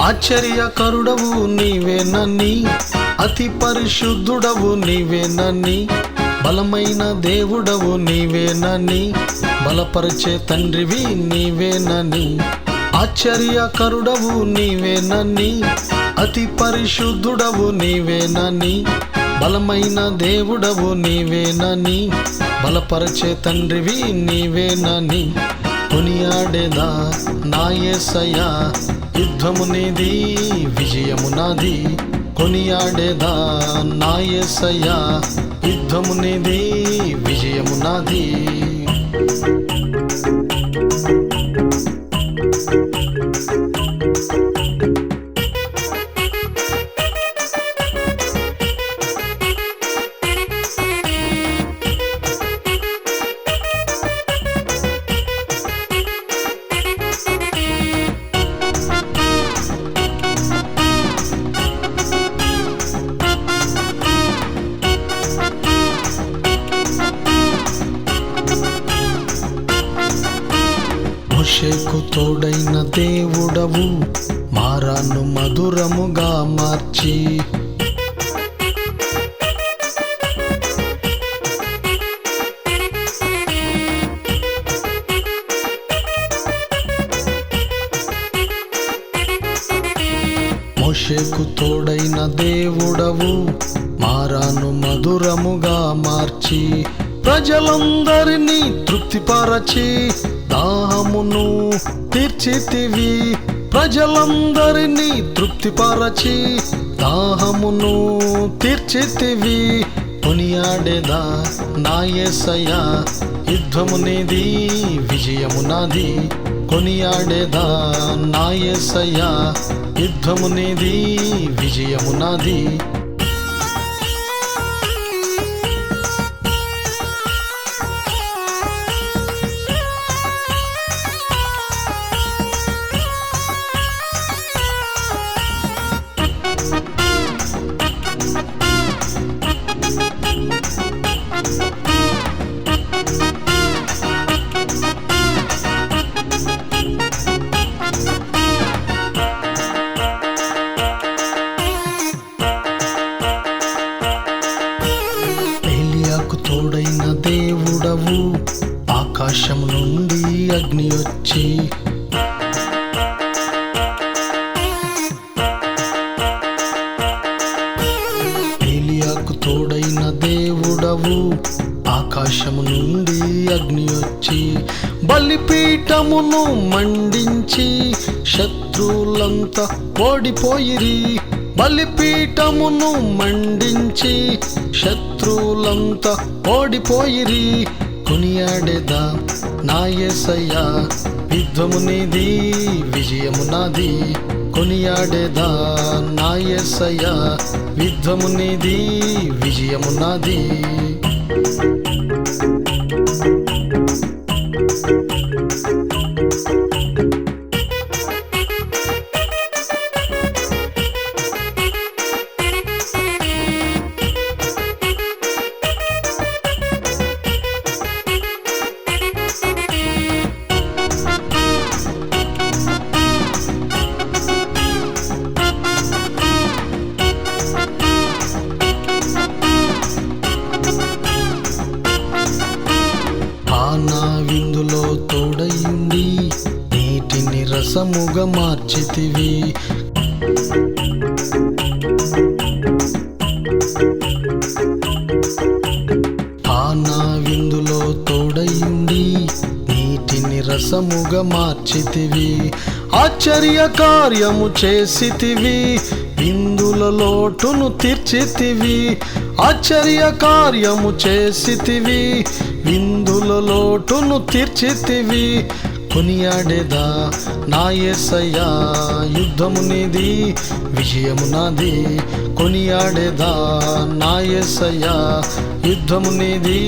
ఆశ్చర్యకరుడవు నీవేనని, అతి పరిశుద్ధుడవు నీవేనని, బలమైన దేవుడవు నీవేనని, బలపరిచే తండ్రివి నీవేనని. ఆశ్చర్యకరుడవు నీవేనని, అతి పరిశుద్ధుడవు నీవేనని, బలమైన దేవుడవు నీవేనని, బలపరిచే తండ్రివి నీవేనని. కొనియాడేదా నా యేసయ్యా, యుద్ధము నీది విజయము నాది. కొనియాడేదా నా యేసయ్యా, యుద్ధము నీది విజయము నాది. మోషేకు తోడైన దేవుడవు, మారాను మధురముగా మార్చి. మోషేకు తోడైన దేవుడవు, మారాను మధురముగా మార్చి. ప్రజలందరినీ తృప్తిపరచి దాహమును తీర్చితివి. ప్రజలందరినీ తృప్తిపరచి దాహమును తీర్చితివి. కొనియాడేదా నా యేసయ్యా, యుద్ధము నీది విజయము నాది. కొనియాడేదా నా యేసయ్యా, యుద్ధము నీది విజయము నాది. తోడైన దేవుడవు, ఆకాశం నుండి అగ్ని వచ్చి. ఏలియాకు తోడైన దేవుడవు, ఆకాశము నుండి అగ్ని వచ్చి. బలిపీఠమును మండించి శత్రువులంతా ఓడిపోయిరి. బలిపీఠమును మండించి శత్రువులంతా ఓడిపోయిరి. కొనియాడేదా నా యేసయ్యా, యుద్ధము నీది విజయము నాది. కొనియాడేదా నా యేసయ్యా, యుద్ధము నీది విజయము నాది. నా విందులో తోడయుండి నీటిని రసముగా మార్చితివి. నా విందులో తోడయుండి నీటిని రసముగా మార్చితివి. ఆశ్చర్య కార్యము చేసితివి, విందుల లోటును తీర్చితివి. ఆశ్చర్య కార్యము చేసితివి, విందుల లోటును తీర్చితివి. కొనియాడేదా నా యేసయ్యా, యుద్ధము నీది విజయము నాది. కొనియాడేదా నా యేసయ్యా, యుద్ధము నీది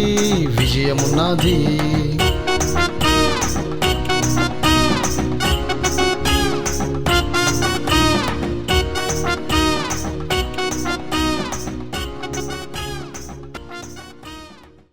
విజయము నాది.